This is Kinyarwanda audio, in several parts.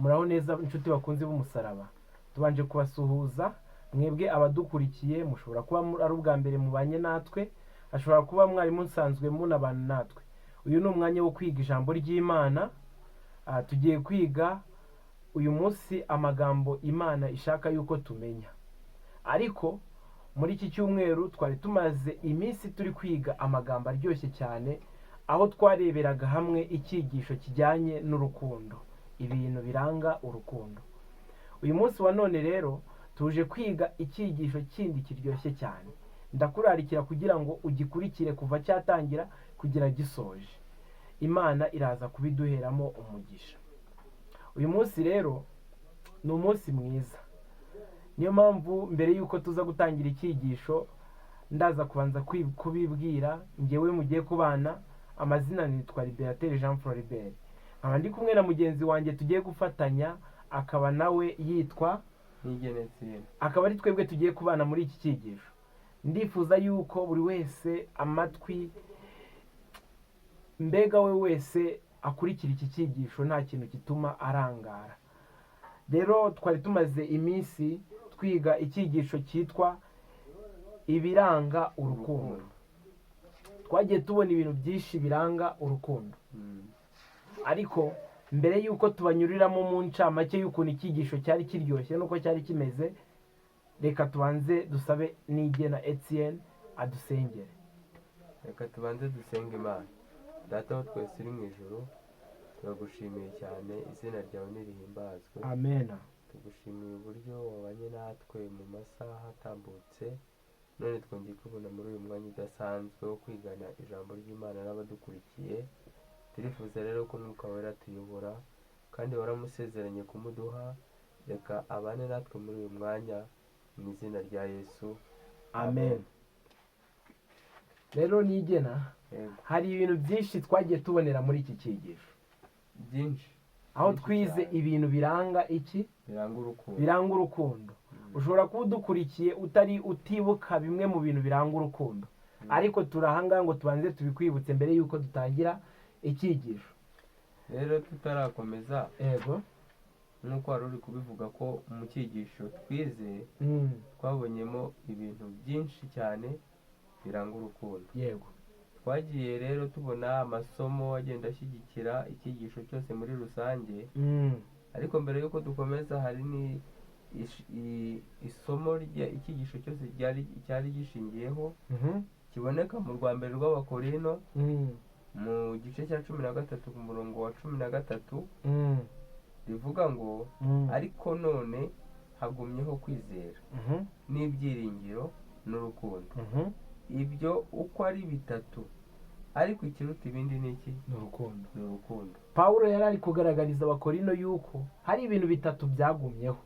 muraho neza inshuti bakunzi b'umusaraba. Tubanje kubasuhuza mwebwe abadukurikiye, mushobora kuba ari ubwa mbere mubanye natwe, ashobora kuba mwari musanzwe munabana natwe. Uyu ni umwanya wo kwiga ijambo ry'Imana. Tugiye kwiga uyu munsi amagambo Imana ishaka yuko tumenya. Ariko muri iki cyumweru twari tumaze iminsi turi kwiga amagambo aryoshye cyane, aho twareberaga hamwe icyigisho kijyanye n'urukundo, ibintu biranga urukundo. Uyu munsi wa none rero tuje kwiga icyigisho kindi kiryoshye cyane. Ndakurarikira kugira ngo ugikurikire kuva cyatangira kugira gisoje. Imana iraza kubiduheramo umugisha. Uyu munsi rero ni umunsi mwiza. Niyo mpamvu mbere yuko tuza gutangira icyigisho ndaza kubanza kubibwira ngewe mugiye kubana. Amazina nitwa Liberateur Jean Floribert. Nkaba ndi kumwe na mugenzi wanjye tugiye gufatanya, akaba nawe yitwa Nigenetsiyene. akaba ari twebwe tugiye kubana muri iki cyigisho. Ndifuza yuko buri wese amatwi mbega we wese akurikira iki cyigisho, nta kintu gituma arangara. Rero twari tumaze iminsi twiga icyigisho cyitwa ibiranga urukundo. Twagiye tubona ibintu byinshi biranga urukundo, ariko mbere yuko tubanyuriramo mu ncamake y'ukuntu icyigisho cyari kiryoshye nuko cyari kimeze, reka tubanze dusabe Nigena Etienne adusengere. Reka tubanze dusenge Imana. Data wa twese uri mu ijuru, turagushimiye cyane, izina ryawe nirihimbazwe. Amen. Tugushimiye uburyo wabanye natwe mu masaha atambutse, none twongeye kubona muri uyu mwanya udasanzwe wo kwigana ijambo ry'Imana n'abadukurikiye. Turifuza rero ko Mwuka Wera tuyobora, kandi waramusezeranye kumuduha. Reka abane natwe muri uyu mwanya mu izina rya Yesu. Amen. Rero Nigena, hari ibintu byinshi twagiye tubonera muri iki cyigisho, byinshi aho twize ibintu biranga iki? biranga urukundo. Biranga urukundo. Ushobora kuba udukurikiye utibuka bimwe mu bintu biranga urukundo, ariko turahanga ngo tubanze tubikwibutse mbere yuko dutangira icyigisho. Rero tutarakomeza, Yego. nk'uko wari uri kubivuga ko mu cyigisho twize twabonyemo ibintu byinshi cyane biranga urukundo. Yego. Twagiye rero tubona amasomo agenda ashyigikira icyigisho cyose muri rusange, ariko mbere y'uko dukomeza hari ni isomo icyigisho cyose cyari gishingiyeho, kiboneka mu rwa mbere rw'Abakorino mu gice cya 13 ku murongo wa 13, rivuga ngo ariko none hagumyeho kwizera n'ibyiringiro n'urukundo. Ibyo uko ari bitatu, ariko ikiruta ibindi ni iki? Ni urukundo. Ni urukundo. Pawulo yari ari kugaragariza Abakorino yuko hari ibintu bitatu byagumyeho: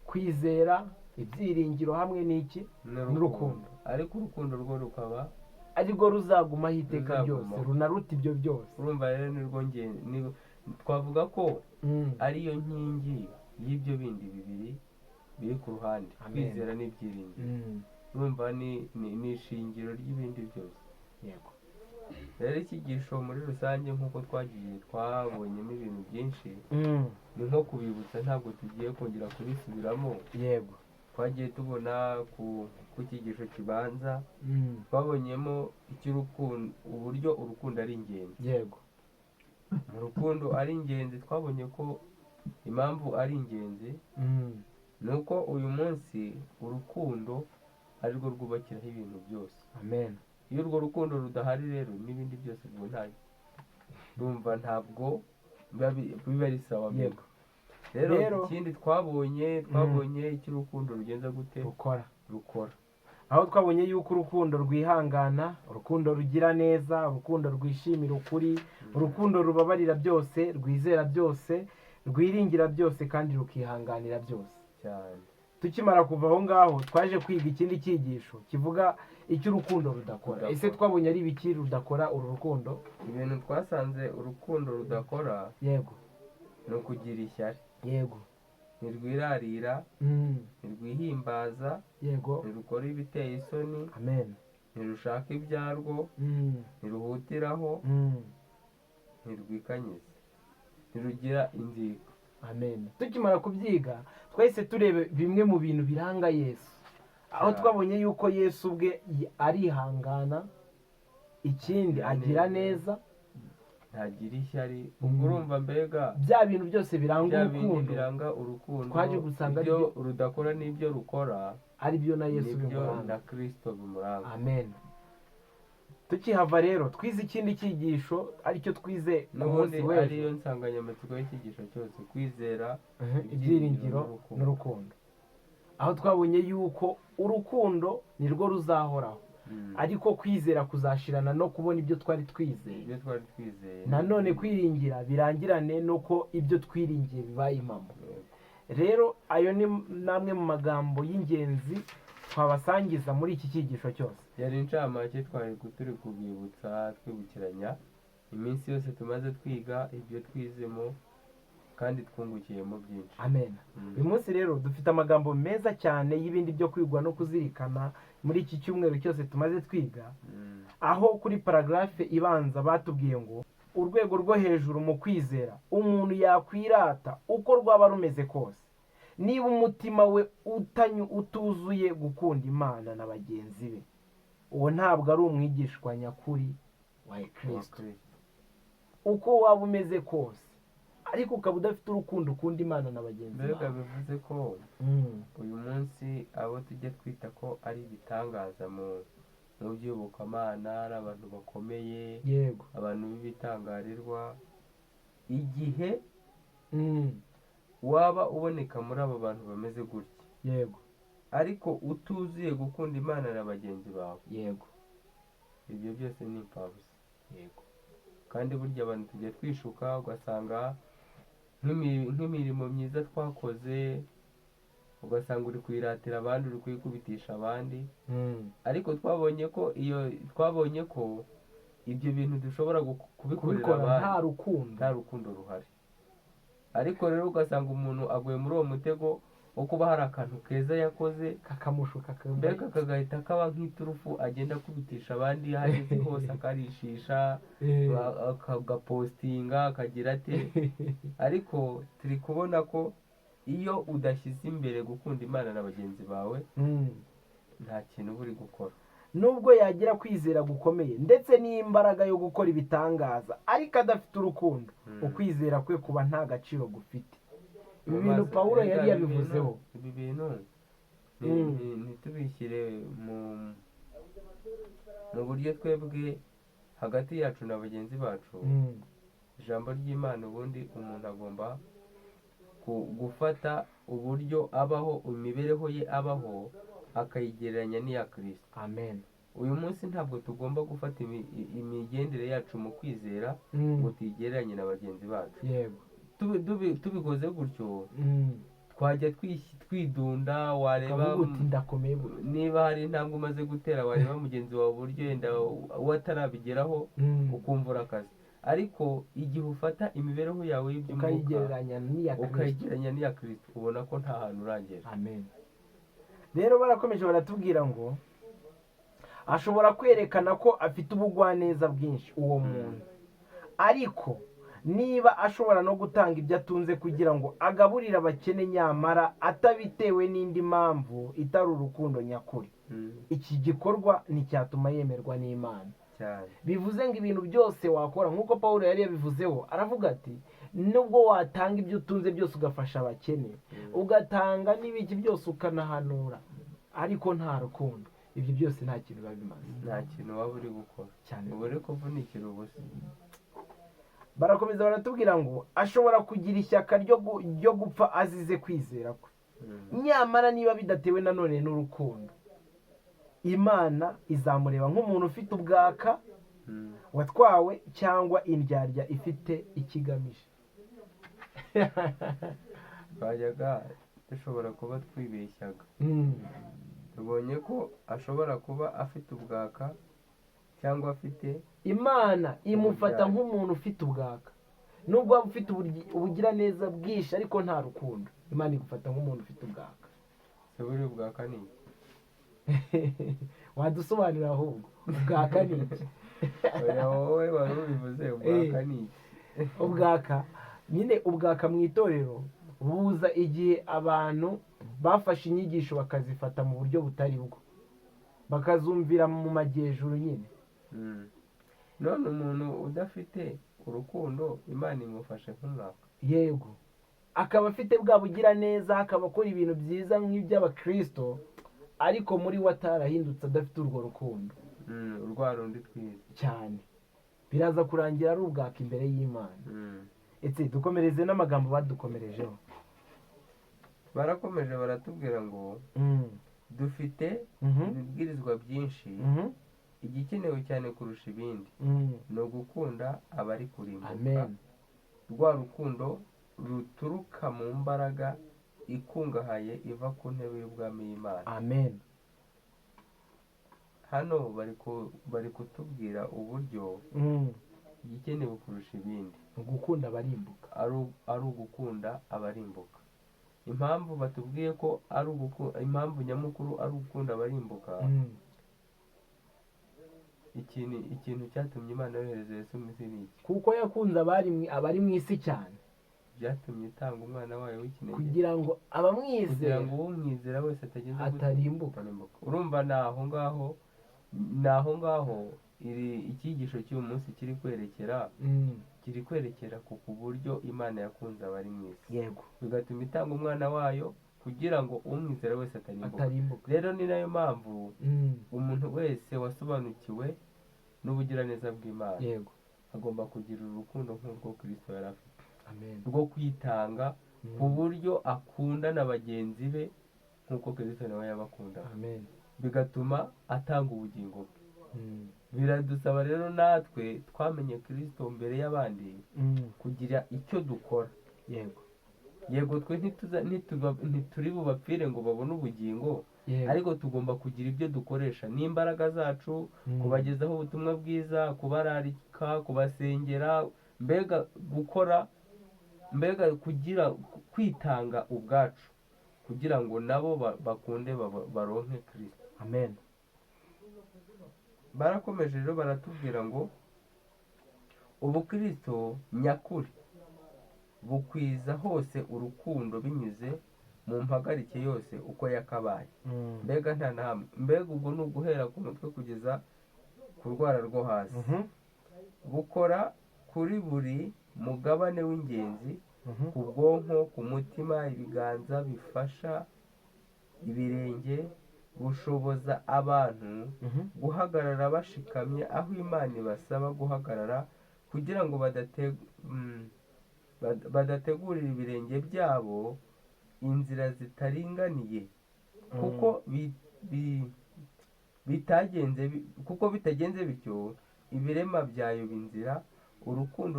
kwizera, ibyiringiro hamwe n'iki? N'urukundo. Ariko urukundo rwo rukaba arirwo ruzagumaho iteka ryose, runaruta ibyo byose. Urumva rero nirwo twavuga ko ariyo nkingi y'ibyo bindi bibiri biri ku ruhande. Kwizera n'ibyiringiro, urumva ni ishingiro ry'ibindi byose. Yego. Rero icyigisho muri rusange nk'uko twabonyemo ibintu byinshi, ni nko kubibutsa, ntabwo tugiye kongera kubisubiramo. Yego. Twagiye tubona ku cyigisho kibanza, twabonyemo icy'urukundo, uburyo urukundo ari ingenzi. Yego. Mu rukundo ari ingenzi, twabonye ko impamvu ari ingenzi ni uko uyu munsi urukundo arirwo rwubakiraho ibintu byose. Amen. Iyo urwo rukundo rudahari rero n'ibindi byose ndumva ntabwo biba ari sawa. Yego. Rero ikindi twabonye icyo urukundo rugenza gute? Rukora. Aho twabonye yuko urukundo rwihangana, urukundo rugira neza, urukundo rwishimira ukuri, urukundo rubabarira byose, rwizera byose, rwiringira byose, kandi rukihanganira byose cyane. Tukimara kuva aho ngaho twaje kwiga ikindi cyigisho kivuga icyo urukundo rudakora. Ese twabonye ari ibiki rudakora uru rukundo? Ibintu twasanze urukundo rudakora, yego, ni ukugira ishyari. Yego. Ntirwirarira, ntirwihimbaza, yego, ntirukora ibiteye isoni. Amen. Ntirushaka ibyarwo, ntiruhutiraho, ntirwikanyiza, ntirugira inzika. amen. Tukimara kubyiga twahise turebe bimwe mu bintu biranga Yesu, aho twabonye yuko Yesu ubwe arihangana, ikindi agira neza, ntagira ishyari. ubwo urumva mbega bya bintu byose biranga bya bindi urukundo biranga urukundo, twaje gusanga ibyo rudakora n'ibyo rukora ari byo na Yesu nibyo bimuranga. na Kristo bimuranga. Amen. Tukihava rero twize ikindi cyigisho aricyo twize ku n'ubundi munsi ariyo w'ejo, nsanganyamatsiko y'icyigisho cyose, kwizera ibyiringiro n'urukundo, aho twabonye yuko urukundo nirwo ruzahoraho, ariko kwizera kuzashirana no kubona ibyo twari twizeye. ibyo twari twizeye Nanone kwiringira birangirane nuko ibyo twiringiye bibaye impamo. Rero ayo ni namwe mu magambo y'ingenzi twabasangiza muri iki cyigisho cyose. yari incamake twari turi kubibutsa twibukiranya iminsi yose tumaze twiga ibyo twizemo kandi twungukiyemo byinshi. Amen. Uyu munsi rero dufite amagambo meza cyane y'ibindi byo kwigwa no kuzirikana muri iki cyumweru cyose tumaze twiga, aho kuri paragarafe ibanza batubwiye ngo urwego rwo hejuru mu kwizera umuntu yakwirata uko rwaba rumeze kose, niba umutima we utuzuye gukunda Imana na bagenzi be, uwo ntabwo ari umwigishwa nyakuri wa Kristo. Uko waba umeze kose ariko ukaba udafite urukundo ukunda Imana na bagenzi bawe, mbega bivuze ko uyu munsi abo tujya twita ko ari ibitangaza mu by'iyobokamana, ari abantu bakomeye, yego, abantu b'ibitangarirwa, igihe waba uboneka muri abo bantu bameze gutya, yego, ariko utuzuye gukunda Imana na bagenzi bawe, yego, ibyo byose ni impfabusa. yego. kandi burya abantu tujya twishuka ugasanga nk'imirimo myiza twakoze ugasanga uri kuyiratira abandi, uri kuyikubitisha abandi, ariko twabonye ko ibyo bintu dushobora kubikorera abandi nta rukundo ruhari. ariko rero ugasanga umuntu aguye muri uwo mutego wo kuba hari akantu keza yakoze kakamushuka, mbega kagahita kaba nk'iturufu agenda akubitisha abandi, aho ageze hose akarishisha, akagapostinga, akagira ate. ariko turi kubona ko iyo udashyize imbere gukunda Imana na bagenzi bawe nta kintu uba uri gukora. nubwo yagira kwizera gukomeye ndetse n'imbaraga yo gukora ibitangaza, ariko adafite urukundo, ukwizera kwe kuba nta gaciro gufite. ibi bintu Pawulo yari yabivuzeho. ibi bintu ntitubishyire mu buryo twebwe hagati yacu na bagenzi bacu. ijambo ry'Imana ubundi umuntu agomba gufata uburyo abaho, imibereho ye abaho, akayigereranya n'iya Kristo. Amen. uyu munsi ntabwo tugomba gufata imigendere yacu mu kwizera ngo tuyigereranye na bagenzi bacu. yego, tubikoze gutyo twajya twidunda, wareba niba hari intambwe umaze gutera, wareba mugenzi wawe uburyo yenda watarabigeraho ukumva urakazi. ariko igihe ufata imibereho yawe y'iby'umwuka ukayigereranya n'iya Kristo, ubona ko nta hantu uragera. Amen. rero barakomeje baratubwira ngo ashobora kwerekana ko afite ubugwaneza bwinshi uwo muntu, ariko niba ashobora no gutanga ibyo atunze kugira ngo agaburire abakene, nyamara atabitewe n'indi mpamvu itari urukundo nyakuri, iki gikorwa nticyatuma yemerwa n'Imana. bivuze ngo ibintu byose wakora nk'uko Pawulo yari yabivuzeho, aravuga ati nubwo watanga ibyo utunze byose ugafasha abakene, ugatanga n'ibiki byose ukanahanura, ariko nta rukundo, ibyo byose nta kintu biba bimaze, nta kintu waba uri gukora cyane, uba uri kuvunikira ubusa. barakomeza baratubwira ngo ashobora kugira ishyaka ryo gupfa azize kwizera kwe, nyamara niba bidatewe nanone n'urukundo, Imana izamureba nk'umuntu ufite ubwaka watwawe, cyangwa indyarya ifite ikigamije. twajyaga dushobora kuba twibeshyaga. tubonye ko ashobora kuba afite ubwaka cyangwa afite, Imana imufata nk'umuntu ufite ubwaka, nubwo waba ufite ubugiraneza bwinshi ariko nta rukundo, Imana igufata nk'umuntu ufite ubwaka. se buri ubwaka ni wadusobanurira ahubwo ubwaka ni iki? wowe wari ubivuze, ubwaka ni iki? ubwaka nyine, ubwaka mu itorero buza igihe abantu bafashe inyigisho bakazifata mu buryo butari bwo, bakazumvira mu majyejuru nyine. none umuntu udafite urukundo Imana imufashe nk'umwaka. Yego, akaba afite bwa bugira neza, akaba akora ibintu byiza nk'iby'abakristo, ariko muri we atarahindutse, adafite urwo rukundo urwa rundi twiza cyane, biraza kurangira ari ubwaka imbere y'Imana. etse dukomereze n'amagambo badukomerejeho. barakomeje baratubwira ngo dufite ibibwirizwa byinshi, igikenewe cyane kurusha ibindi ni ugukunda abari kurimbuka. rwa rukundo ruturuka mu mbaraga ikungahaye iva ku ntebe y'ubwami y'Imana. Amen. hano bari kutubwira uburyo igikenewe kurusha ibindi ugukunda abarimbuka, ari ugukunda abarimbuka. impamvu batubwiye ko impamvu nyamukuru ari ugukunda abarimbuka, ikintu cyatumye Imana yohereza Yesu mu isi ni iki? kuko yakunze abari mu isi cyane, byatumye itanga umwana wayo w'ikinege kugira ngo abamwizera, kugira ngo umwizera wese atarimbuka. urumva ni aho ngaho icyigisho cy'uyu munsi kiri kwerekera ku buryo Imana yakunze abari mu isi, yego, bigatuma itanga umwana wayo kugira ngo umwizera wese atarimbuka. rero ni nayo mpamvu umuntu wese wasobanukiwe n'ubugiraneza bw'Imana, yego, agomba kugira urukundo nk'urwo Kristo yari afite. Amen. rwo kwitanga ku buryo akunda na bagenzi be nk'uko Kristo nawe yabakundaga. Amen. bigatuma atanga ubugingo bwe. biradusaba rero natwe twamenye Kristo mbere y'abandi kugira icyo dukora. yego twe ntituri bubapfire ngo babone ubugingo, ariko tugomba kugira ibyo dukoresha n'imbaraga zacu, kubagezaho ubutumwa bwiza, kubararika, kubasengera, mbega kugira kwitanga ubwacu kugira ngo nabo bakunde baronke Kristo. Amen. barakomeje rero baratubwira ngo ubukristo nyakuri bukwiza hose urukundo binyuze mu mpagarike yose uko yakabaye. mbega nta na hamwe, mbega ubwo ni uguhera ku mutwe kugeza ku rwara rwo hasi. bukora kuri buri mugabane w'ingenzi, ku bwonko, ku mutima, ibiganza bifasha ibirenge, bushoboza abantu guhagarara bashikamye aho Imana ibasaba guhagarara, kugira ngo badategurira ibirenge byabo inzira zitaringaniye, kuko bitagenze bityo ibirema byayoba inzira. urukundo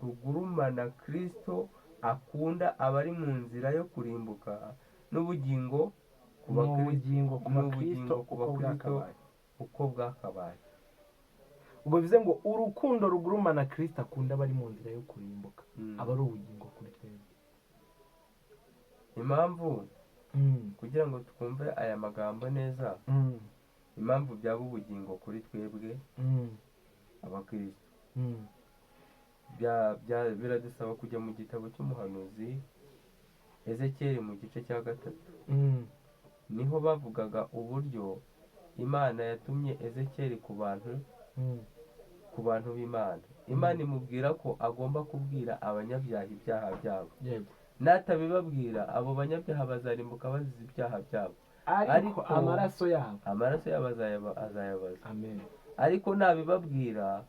rugurumana Kristo akunda abari mu nzira yo kurimbuka, n'ubugingo ku bakristo uko bwakabaye. ubwo bivuze ngo urukundo rugurumana Kristo akunda abari mu nzira yo kurimbuka aba ari ubugingo kuri twebwe. impamvu kugira ngo twumve aya magambo neza, impamvu byaba ubugingo kuri twebwe abakristo, biradusaba kujya mu gitabo cy'umuhanuzi Ezekiyeli mu gice cya 3. niho bavugaga uburyo Imana yatumye Ezekiyeli ku bantu b'Imana. Imana imubwira ko agomba kubwira abanyabyaha ibyaha byabo. natabibabwira abo banyabyaha bazarimbuka bazize ibyaha byabo, ariko amaraso yabo azayabaza. Amen. ariko nabibabwira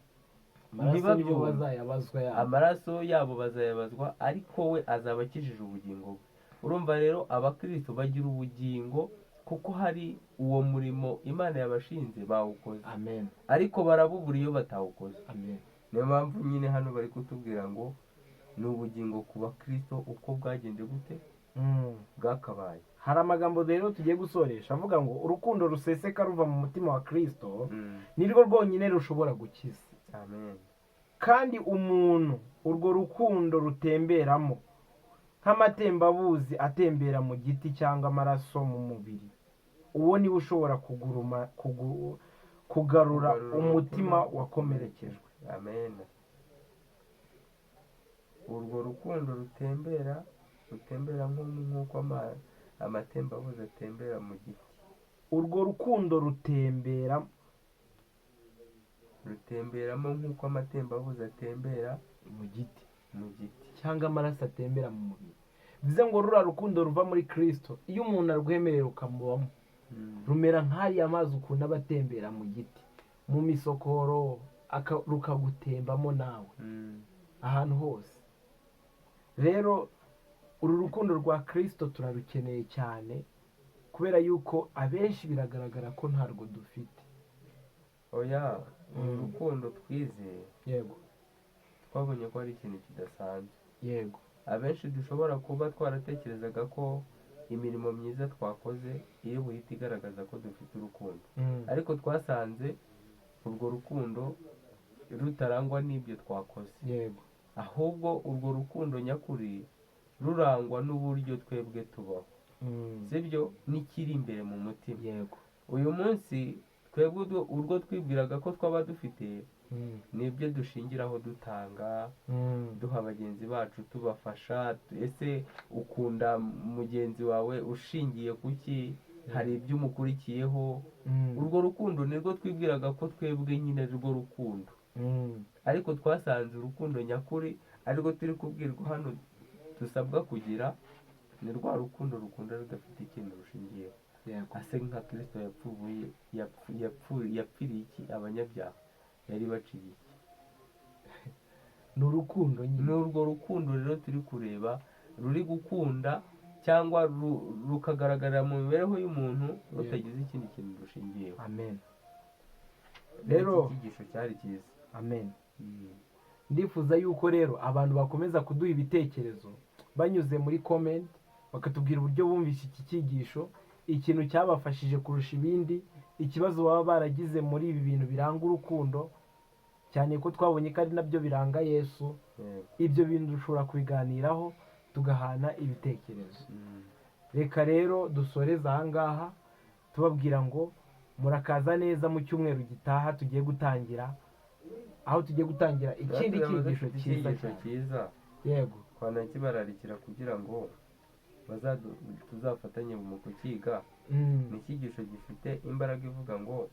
amaraso yabo bazayabazwa, ariko we azaba akijije ubugingo bwe. urumva rero abakristo bagira ubugingo kuko hari uwo murimo Imana yabashinze bawukoze. Amen. ariko barabubura iyo batawukoze. Amen. niyo mpamvu nyine hano bari kutubwira ngo ni ubugingo ku bakristo uko bwagenze gute bwakabaye. hari amagambo rero tugiye gusoresha avuga ngo urukundo ruseseka ruva mu mutima wa Kristo nirwo rwonyine rushobora gukiza. Amen. kandi umuntu urwo rukundo rutemberamo nk'amatembabuzi atembera mu giti cyangwa amaraso mu mubiri, uwo niwe ushobora kugarura umutima wakomerekejwe. Amen. urwo rukundo rutembera rutembera nk'uko amatembabuzi atembera mu giti. urwo rukundo rutemberamo nk'uko amatembabuzi atembera mu giti mu giti. cyangwa amaraso atembera mu mubiri. bivuze ngo ruriya rukundo ruva muri Kristo iyo umuntu arwemereye rukamubamo rumera nk'ariya mazi ukuntu aba atembera mu giti mu misokoro rukagutembamo nawe ahantu hose. rero uru rukundo rwa Kristo turarukeneye cyane kubera yuko abenshi biragaragara ko ntarwo dufite. oya uru rukundo twizeye yego twabonye ko ari ikintu kidasanzwe. yego abenshi dushobora kuba twaratekerezaga ko imirimo myiza twakoze iri buhite igaragaza ko dufite urukundo, ariko twasanze urwo rukundo rutarangwa n'ibyo twakoze. yego ahubwo urwo rukundo nyakuri rurangwa n'uburyo twebwe tubaho, sibyo, n'ikiri imbere mu mutima. yego uyu munsi twebwe urwo twibwiraga ko twaba dufite nibyo dushingiraho dutanga, duha bagenzi bacu tubafasha. ese ukunda mugenzi wawe ushingiye ku ki? hari ibyo umukurikiyeho. urwo rukundo nirwo twibwiraga ko twebwe nyine rwo rukundo, ariko twasanze urukundo nyakuri arirwo turi kubwirwa hano dusabwa kugira, ni rwa rukundo rukunda rudafite ikintu rushingiyeho. ase nka Kristo yapfiriye iki abanyabyaha? yari baciye iki? ni urukundo nyine. ni urwo rukundo rero turi kureba ruri gukunda cyangwa rukagaragarira mu mibereho y'umuntu rutagize ikindi kintu rushingiyeho. amen. rero icyigisho cyari cyiza. amen. ndifuza yuko rero abantu bakomeza kuduha ibitekerezo banyuze muri comment, bakatubwira uburyo bumvise iki cyigisho, ikintu cyabafashije kurusha ibindi, ikibazo baba baragize muri ibi bintu biranga urukundo, cyane ko twabonye ko ari nabyo biranga Yesu. ibyo bintu dushobora kubiganiraho tugahana ibitekerezo. reka rero dusoreze ahangaha tubabwira ngo murakaza neza mu cyumweru gitaha tugiye gutangira, aho tugiye gutangira ikindi cyigisho cyiza. yego twanakibararikira kugira ngo tuzafatanye mu kukiga. ni icyigisho gifite imbaraga ivuga ngo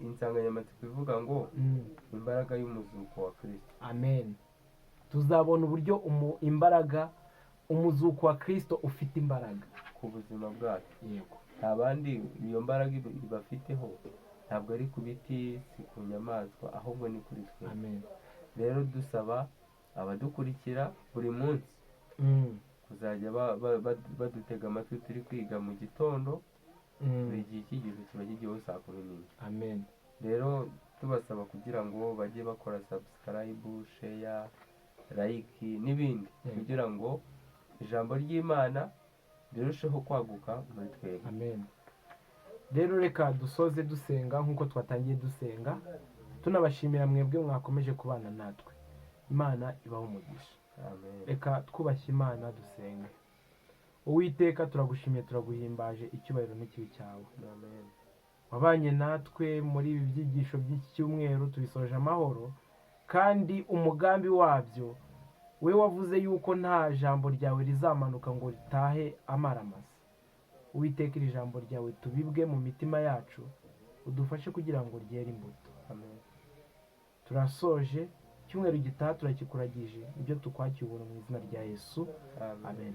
insanganyamatsiko ivuga ngo imbaraga y'umuzuko wa Kristo. amen. tuzabona uburyo umuzuko wa Kristo ufite imbaraga ku buzima bwacu. yego nta bandi iyo mbaraga ibafiteho, ntabwo ari ku biti, si ku nyamaswa, ahubwo ni kuri twe. amen. rero dusaba abadukurikira buri munsi kuzajya badutega amatwi turi kwiga mu gitondo. buri gihe icyigisho kiba kigiyeho saa 10. amen. rero tubasaba kugira ngo bajye bakora subscribe, share, like n'ibindi kugira ngo ijambo ry'Imana rirusheho kwaguka muri twebwe. amen. rero reka dusoze dusenga nk'uko twatangiye dusenga, tunabashimira mwebwe mwakomeje kubana natwe. Imana ibaho umugisha. amen. reka twubashye Imana dusenge. Uwiteka turagushimiye, turaguhimbaje, icyubahiro n'ikibi cyawe. amen. wabanye natwe muri ibi byigisho by'iki cyumweru, tubisoje amahoro, kandi umugambi wabyo we wavuze yuko nta jambo ryawe rizamanuka ngo ritahe amaramasa. Uwiteka iri jambo ryawe tubibwe mu mitima yacu, udufashe kugira ngo ryere imbuto. amen. turasoje, icyumweru gitaha turakikuragije, ibyo tukwakiye ubuntu mu izina rya Yesu. amen. amen.